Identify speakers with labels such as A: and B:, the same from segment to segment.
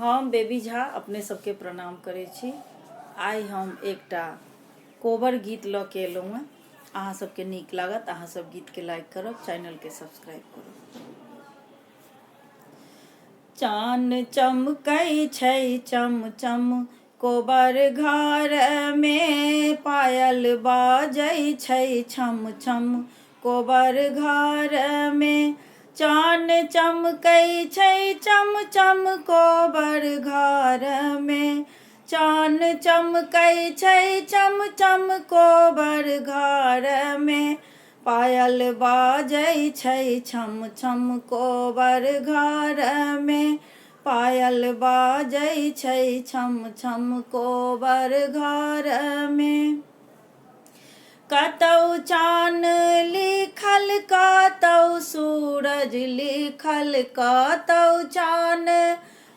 A: हम बेबी झा अपने सबके प्रणाम करै छी। आइ हम एकटा कोबर गीत लऽ के एलहुँ हँ। अहाँ सबके नीक लागत, अहाँ सब गीतके लाइक करब, चैनलके सब्सक्राइब करब। चान चमकै छै चम चम कोबर घरमे, पायल बाजै छै छम छम कोबर घरमे। चान चमकै छै चम चम कोबर घरमे, चान चमकै छै चम चम कोबर घरमे, पायल बाजै छै छम छम कोबर घरमे, पायल बाजै छै छम छम कोबर घरमे। कतौ चान लिखल कतौ सूरज लिखल, कतौ चान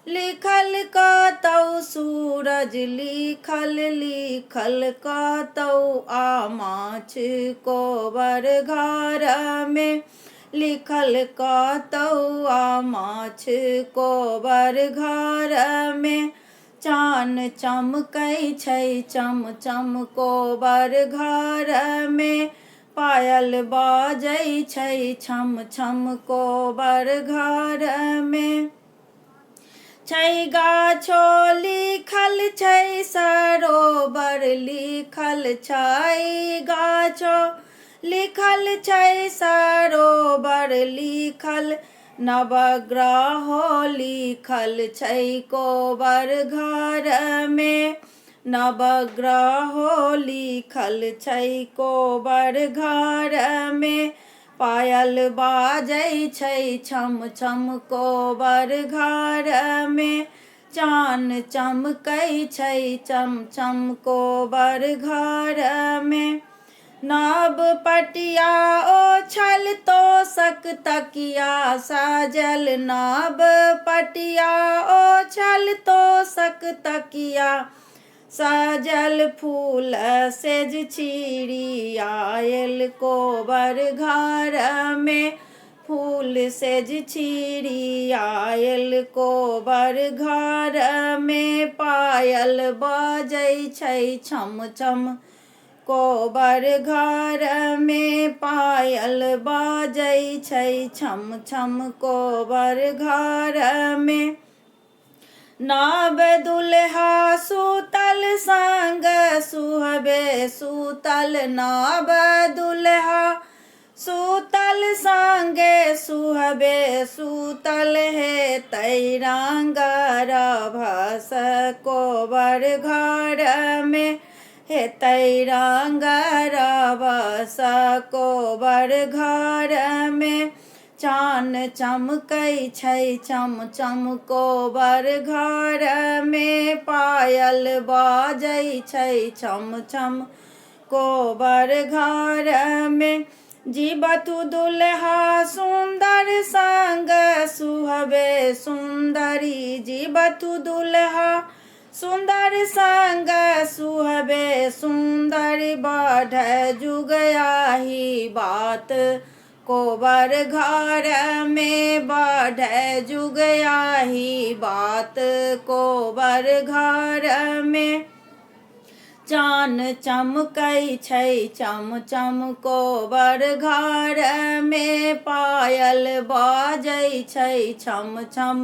A: लिखल कतौ सूरज लिखल, लिखल कतौ आमाछ कोबर घरमे, लिखल कतौ आमाछ कोबर घरमे। चान चमकै छै चम चम कोबर घरमे, पायल बाजै छै छम छम कोबर घरमे। छै गाछो लिखल छै सरोवर लिखल, छै गाछो लिखल छै सरोवर लिखल, नवग्रहो लिखल छै कोबर घरमे, नवग्रहो लिखल छै कोबर घरमे, पायल बाजै छै छम छम कोबर घरमे। चान चमकै छै चम चम कोबर घरमे, नव पटिया ओछल तोसक तकिया साजल, नव पटिया ओछल तोसक तकिया साजल, फूल सेज छिड़ियायल कोबर घरमे, फूल सेज छिड़ियायल कोबर घरमे, पायल बाजै छै छम छम कोबर घरमे, पायल बाजै छै छम छम कोबर घरमे। नव दुल्हा सुतल संग सुहबे सुतल, नव दुल्हा सुतल संगे सुहबे सुतल, हेतै रंगरभस कोबर घरमे, हेतै रंगरभस कोबर घरमे। चान चमकै छै चम चम कोबर घरमे, पायल बाजै छै छम छम कोबर घरमे। जीबथु दुल्हा सुंदर संग सुहबे सुंदरी, जीबथु दुल्हा सुंदर संग सुहबे सुंदरी, बढ़ै जुगयाही बात कोबर घरमे, बढ़ै जुगयाही बात कोबर घरमे। चान चमकै छै चम चम कोबर घरमे, पायल बाजै छै छम छम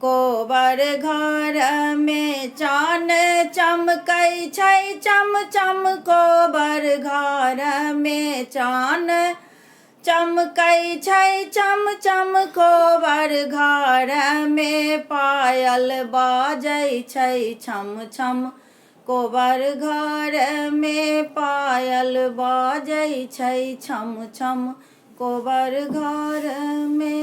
A: कोबर घरमे। चान चमकै छै चम चम कोबर घरमे, चान चमकै छै चम चम कोबर घरमे, पायल बाजै छै छम छम कोबर घरमे, पायल बाजै छै छम छम कोबर घरमे।